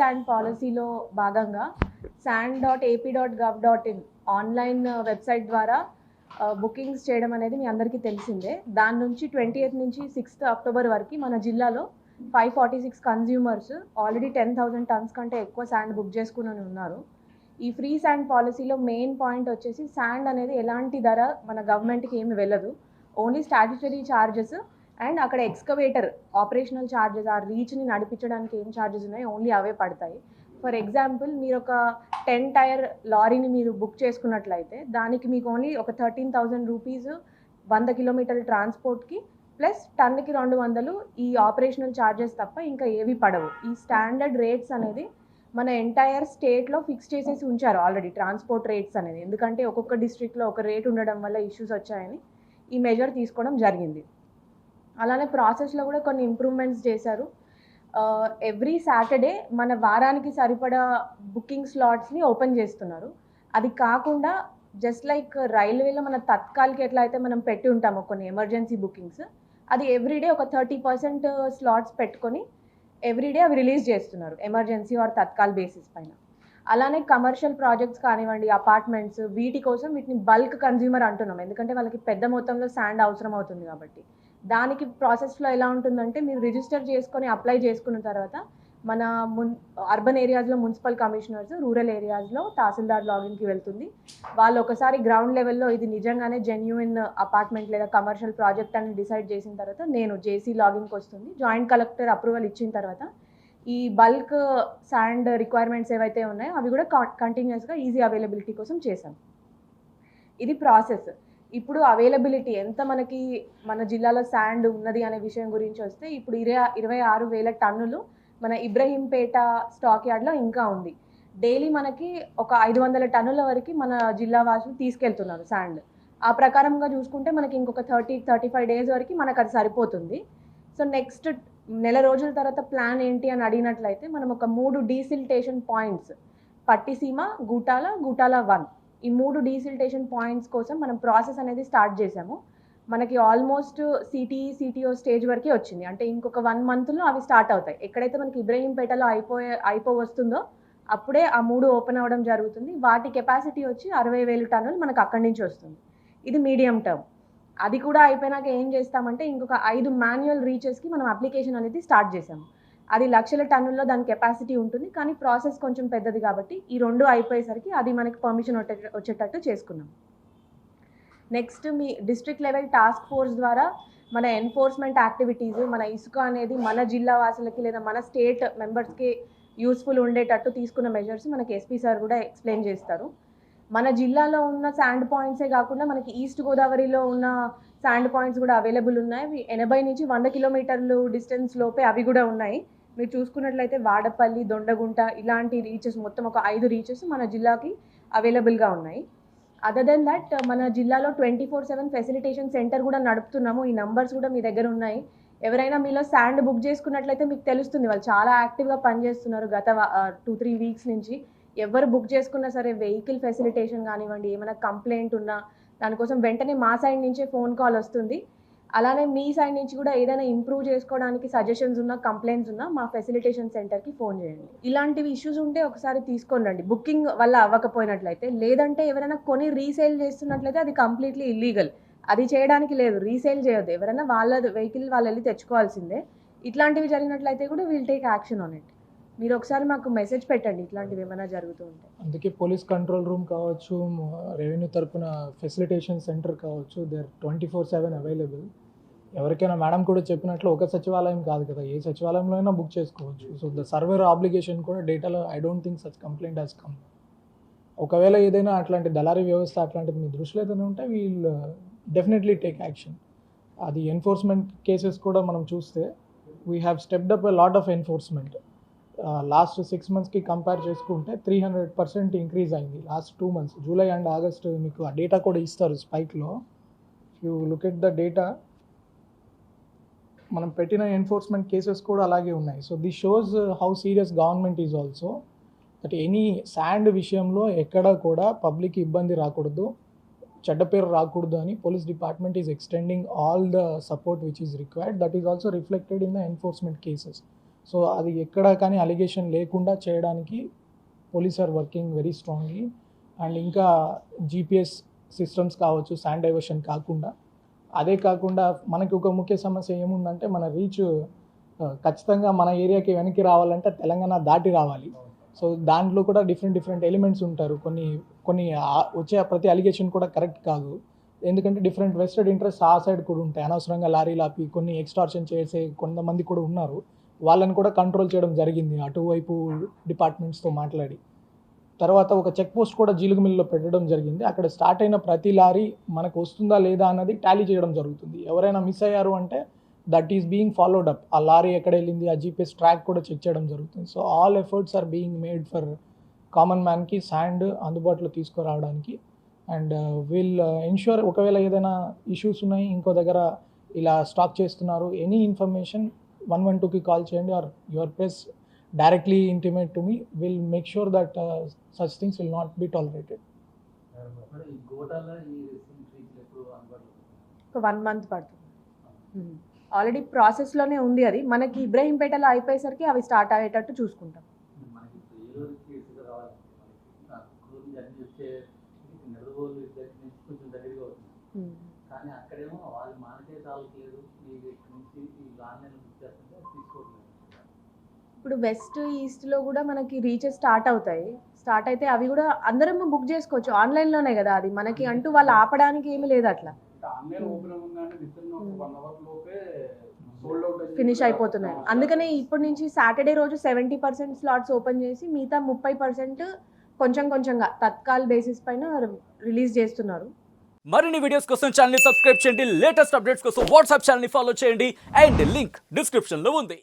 Sand పాలసీలో భాగంగా sand.ap.gov.in online website ద్వారా బుకింగ్స్ చేయడం అనేది మీ అందరికీ తెలిసిందే. దాని నుంచి 20th నుంచి 6th అక్టోబర్ వరకు మన జిల్లాలో 546 కన్జ్యూమర్స్ ఆల్రెడీ 10,000 టన్స్ కంటే ఎక్కువ శాండ్ బుక్ చేసుకుని ఉన్నారు. ఈ ఫ్రీ శాండ్ పాలసీలో మెయిన్ పాయింట్ వచ్చేసి శాండ్ అనేది ఎలాంటి ధర మన గవర్నమెంట్కి ఏమి వెళ్ళదు. ఓన్లీ స్టాట్యుటరీ ఛార్జెస్ అండ్ అక్కడ ఎక్స్కవేటర్ ఆపరేషనల్ ఛార్జెస్ ఆ రీచ్ని నడిపించడానికి ఏం ఛార్జెస్ ఉన్నాయో ఓన్లీ అవే పడతాయి. ఫర్ ఎగ్జాంపుల్ మీరు ఒక 10 టైర్ లారీని మీరు బుక్ చేసుకున్నట్లయితే దానికి మీకు ఓన్లీ ఒక 13,000 రూపీస్ 100 కిలోమీటర్ల ట్రాన్స్పోర్ట్కి ప్లస్ టన్నుకి 200 ఈ ఆపరేషనల్ ఛార్జెస్ తప్ప ఇంకా ఏవి పడవు. ఈ స్టాండర్డ్ రేట్స్ అనేది మన ఎంటైర్ స్టేట్లో ఫిక్స్ చేసేసి ఉంచారు ఆల్రెడీ ట్రాన్స్పోర్ట్ రేట్స్ అనేది. ఎందుకంటే ఒక్కొక్క డిస్ట్రిక్ట్లో ఒక రేట్ ఉండడం వల్ల ఇష్యూస్ వచ్చాయని ఈ మెజర్ తీసుకోవడం జరిగింది. అలానే ప్రాసెస్లో కూడా కొన్ని ఇంప్రూవ్మెంట్స్ చేశారు. ఎవ్రీ సాటర్డే మన వారానికి సరిపడా బుకింగ్ స్లాట్స్ని ఓపెన్ చేస్తున్నారు. అది కాకుండా జస్ట్ లైక్ రైల్వేలో మన తత్కాల్కి ఎట్లా అయితే మనం పెట్టి ఉంటామో కొన్ని ఎమర్జెన్సీ బుకింగ్స్, అది ఎవ్రీడే ఒక 30% స్లాట్స్ పెట్టుకొని ఎవ్రీడే అవి రిలీజ్ చేస్తున్నారు ఎమర్జెన్సీ ఆర్ తత్కాల్ బేసిస్ పైన. అలానే కమర్షియల్ ప్రాజెక్ట్స్ కానివ్వండి, అపార్ట్మెంట్స్, వీటి కోసం వీటిని బల్క్ కన్జ్యూమర్ అంటున్నాం. ఎందుకంటే వాళ్ళకి పెద్ద మొత్తంలో శాండ్ అవసరం అవుతుంది కాబట్టి. దానికి ప్రాసెస్లో ఎలా ఉంటుందంటే మీరు రిజిస్టర్ చేసుకొని అప్లై చేసుకున్న తర్వాత మన అర్బన్ ఏరియాస్లో మున్సిపల్ కమిషనర్స్, రూరల్ ఏరియాస్లో తహసీల్దార్ లాగిన్కి వెళ్తుంది. వాళ్ళు ఒకసారి గ్రౌండ్ లెవెల్లో ఇది నిజంగానే జెన్యూన్ అపార్ట్మెంట్ లేదా కమర్షియల్ ప్రాజెక్ట్ అని డిసైడ్ చేసిన తర్వాత నేను జేసీ లాగిన్కి వస్తుంది. జాయింట్ కలెక్టర్ అప్రూవల్ ఇచ్చిన తర్వాత ఈ బల్క్ శాండ్ రిక్వైర్మెంట్స్ ఏవైతే ఉన్నాయో అవి కూడా కంటిన్యూస్గా ఈజీ అవైలబిలిటీ కోసం చేశాం. ఇది ప్రాసెస్. ఇప్పుడు అవైలబిలిటీ ఎంత మనకి మన జిల్లాలో శాండ్ ఉన్నది అనే విషయం గురించి వస్తే ఇప్పుడు 26,000 టన్నులు మన ఇబ్రహీంపేట స్టాక్ యార్డ్లో ఇంకా ఉంది. డైలీ మనకి ఒక 500 టన్నుల వరకు మన జిల్లా వాసులు తీసుకెళ్తున్నారు శాండ్. ఆ ప్రకారంగా చూసుకుంటే మనకి ఇంకొక 30-35 డేస్ వరకు మనకు అది సరిపోతుంది. సో నెక్స్ట్ నెల రోజుల తర్వాత ప్లాన్ ఏంటి అని అడిగినట్లయితే మనం ఒక 3 డీసిల్టేషన్ పాయింట్స్ పట్టిసీమ, గూటాల 1 ఈ 3 డీసిల్టేషన్ పాయింట్స్ కోసం మనం ప్రాసెస్ అనేది స్టార్ట్ చేసాము. మనకి ఆల్మోస్ట్ సిటీఓ స్టేజ్ వరకే వచ్చింది. అంటే ఇంకొక 1 మంత్లో అవి స్టార్ట్ అవుతాయి. ఎక్కడైతే మనకి ఇబ్రహీంపేటలో వస్తుందో అప్పుడే ఆ 3 ఓపెన్ అవ్వడం జరుగుతుంది. వాటి కెపాసిటీ వచ్చి 60,000 టన్నులు మనకు అక్కడి నుంచి వస్తుంది. ఇది మీడియం టర్మ్. అది కూడా అయిపోయినాక ఏం చేస్తామంటే ఇంకొక 5 మాన్యువల్ రీచెస్కి మనం అప్లికేషన్ అనేది స్టార్ట్ చేసాము. అది లక్షల టన్నుల్లో దాని కెపాసిటీ ఉంటుంది, కానీ ప్రాసెస్ కొంచెం పెద్దది కాబట్టి ఈ 2 అయిపోయేసరికి అది మనకి పర్మిషన్ వచ్చేటట్టు చేసుకున్నాం. నెక్స్ట్ మీ డిస్ట్రిక్ట్ లెవెల్ టాస్క్ ఫోర్స్ ద్వారా మన ఎన్ఫోర్స్మెంట్ యాక్టివిటీస్, మన ఇసుక అనేది మన జిల్లా వాసులకి లేదా మన స్టేట్ మెంబర్స్కి యూస్ఫుల్ ఉండేటట్టు తీసుకున్న మెజర్స్ మనకి ఎస్పీ సార్ కూడా ఎక్స్ప్లెయిన్ చేస్తారు. మన జిల్లాలో ఉన్న శాండ్ పాయింట్సే కాకుండా మనకి ఈస్ట్ గోదావరిలో ఉన్న శాండ్ పాయింట్స్ కూడా అవైలబుల్ ఉన్నాయి. 80 నుంచి 100 కిలోమీటర్లు డిస్టెన్స్ లోపే అవి కూడా ఉన్నాయి. మీరు చూసుకున్నట్లయితే వాడపల్లి, దొండగుంట ఇలాంటి రీచెస్ మొత్తం ఒక 5 రీచెస్ మన జిల్లాకి అవైలబుల్గా ఉన్నాయి. అదర్ దెన్ దట్ మన జిల్లాలో 24/7 ఫెసిలిటేషన్ సెంటర్ కూడా నడుపుతున్నాము. ఈ నంబర్స్ కూడా మీ దగ్గర ఉన్నాయి. ఎవరైనా మీలో శాండ్ బుక్ చేసుకున్నట్లయితే మీకు తెలుస్తుంది, వాళ్ళు చాలా యాక్టివ్గా పనిచేస్తున్నారు గత 2-3 వీక్స్ నుంచి. ఎవరు బుక్ చేసుకున్నా సరే వెహికల్ ఫెసిలిటేషన్ కానివ్వండి, ఏమైనా కంప్లైంట్ ఉన్నా దానికోసం వెంటనే మా సైడ్ నుంచే ఫోన్ కాల్ వస్తుంది. అలానే మీ సైడ్ నుంచి కూడా ఏదైనా ఇంప్రూవ్ చేసుకోవడానికి సజెషన్స్ ఉన్నా, కంప్లైంట్స్ ఉన్నా మా ఫెసిలిటేషన్ సెంటర్కి ఫోన్ చేయండి. ఇలాంటివి ఇష్యూస్ ఉంటే ఒకసారి తీసుకొని రండి, బుకింగ్ వల్ల అవ్వకపోయినట్లయితే. లేదంటే ఎవరైనా కొని రీసేల్ చేస్తున్నట్లయితే అది కంప్లీట్లీ ఇల్లీగల్, అది చేయడానికి లేదు. రీసేల్ చేయొద్దు, ఎవరైనా వాళ్ళ వెహికల్ వాళ్ళు వెళ్ళి తెచ్చుకోవాల్సిందే. ఇట్లాంటివి జరిగినట్లయితే కూడా will take action on it. మీరు ఒకసారి మాకు మెసేజ్ పెట్టండి ఇట్లాంటివి ఏమైనా జరుగుతూ ఉంటే. అందుకే పోలీస్ కంట్రోల్ రూమ్ కావచ్చు, రెవెన్యూ తరపున ఫెసిలిటేషన్ సెంటర్ కావచ్చు, దేర్ 24/7 అవైలబుల్. ఎవరికైనా మేడం కూడా చెప్పినట్లు ఒక సచివాలయం కాదు కదా, ఏ సచివాలయంలో అయినా బుక్ చేసుకోవచ్చు. సో ద సర్వర్ ఆబ్లిగేషన్ కూడా డేటాలో I don't think such complaint has come. ఒకవేళ ఏదైనా అట్లాంటి దళారీ వ్యవస్థ అట్లాంటిది మీ దృష్టిలో ఏదైనా ఉంటే వీల్ డెఫినెట్లీ టేక్ యాక్షన్. అది ఎన్ఫోర్స్మెంట్ కేసెస్ కూడా మనం చూస్తే we have stepped up a lot of enforcement. Last 6 monthsకి కంపేర్ చేసుకుంటే 300% ఇంక్రీజ్ అయింది last 2 months. July and August మీకు ఆ డేటా కూడా ఇస్తారు స్పైక్లో. You look at the data, మనం పెట్టిన ఎన్ఫోర్స్మెంట్ కేసెస్ కూడా అలాగే ఉన్నాయి. So this shows how serious government is also. That any sand విషయంలో ఎక్కడ కూడా పబ్లిక్ ఇబ్బంది రాకూడదు, చెడ్డ పేరు రాకూడదు అని police department is extending all the support which is required. That is also reflected in the enforcement cases. So అది ఎక్కడ కానీ అలిగేషన్ లేకుండా చేయడానికి police are working very strongly. And ఇంకా జీపీఎస్ సిస్టమ్స్ కావచ్చు, శాండ్ డైవర్షన్ కాకుండా. అదే కాకుండా మనకి ఒక ముఖ్య సమస్య ఏముందంటే మన రీచ్ ఖచ్చితంగా మన ఏరియాకి వెనక్కి రావాలంటే తెలంగాణ దాటి రావాలి. సో దాంట్లో కూడా డిఫరెంట్ ఎలిమెంట్స్ ఉంటారు. కొన్ని వచ్చే ప్రతి అలిగేషన్ కూడా కరెక్ట్ కాదు. ఎందుకంటే డిఫరెంట్ వెస్టెడ్ ఇంట్రెస్ట్ ఆ సైడ్ కూడా ఉంటాయి. అనవసరంగా లారీలు ఆపి కొన్ని ఎక్స్టార్షన్ చేసే కొంతమంది కూడా ఉన్నారు. వాళ్ళని కూడా కంట్రోల్ చేయడం జరిగింది అటువైపు డిపార్ట్మెంట్స్తో మాట్లాడి. తర్వాత ఒక చెక్ పోస్ట్ కూడా జీలుగుమిల్లిలో పెట్టడం జరిగింది. అక్కడ స్టార్ట్ అయిన ప్రతి లారీ మనకు వస్తుందా లేదా అన్నది టాలీ చేయడం జరుగుతుంది. ఎవరైనా మిస్ అయ్యారు అంటే that is being followed up. ఆ లారీ ఎక్కడ వెళ్ళింది, ఆ జీపీఎస్ ట్రాక్ కూడా చెక్ చేయడం జరుగుతుంది. So all efforts are being made for common మ్యాన్కి శాండ్ అందుబాటులో తీసుకురావడానికి. అండ్ విల్ ఎన్ష్యూర్ ఒకవేళ ఏదైనా ఇష్యూస్ ఉన్నాయి, ఇంకో దగ్గర ఇలా స్టాక్ చేస్తున్నారు, ఎనీ ఇన్ఫర్మేషన్ 112కి కాల్ చేయండి or your press directly intimate to me. Will make sure that such things will not be tolerated. ఒక 1 month పడుతుంది. ఆల్రెడీ ప్రాసెస్లోనే ఉంది. అది మనకి ఇబ్రహీంపేటలో అయిపోయేసరికి అవి స్టార్ట్ అయ్యేటట్టు చూసుకుంటాం. కానీ అక్కడేమో వాళ్ళు మానిటే చాలట్లేదు, మీకు ఇక్కడ నుంచి ఈ ఆన్లైన్ బుక్ చేస్తుంటే తీసుకోవట్లేదు. ఇప్పుడు వెస్ట్ ఈస్ట్లో కూడా మనకి రీచెస్ స్టార్ట్ అవుతాయి. స్టార్ట్ అయితే అవి కూడా అందరం బుక్ చేసుకోవచ్చు ఆన్లైన్లోనే కదా. అది మనకి అంటూ వాళ్ళు ఆపడానికి ఏమీ లేదు. అట్లా ఆన్లైన్ ఓపెన్ అవ్వగానే వితిన్ 1 hour లోపే సోల్డ్ అవుట్ ఫినిష్ అయిపోతున్నాయి. అందుకనే ఇప్పటి నుంచి సాటర్డే రోజు 70% స్లాట్స్ ఓపెన్ చేసి మిగతా 30% కొంచెంగా తత్కాల్ బేసిస్ పైన రిలీజ్ చేస్తున్నారు. మరిన్ని వీడియోస్ కోసం ఛానల్ ని సబ్స్క్రైబ్ చేయండి. లేటెస్ట్ అప్డేట్స్ కోసం వాట్సాప్ ఛానల్ ని ఫాలో చేయండి. అండ్ లింక్ డిస్క్రిప్షన్ లో ఉంది.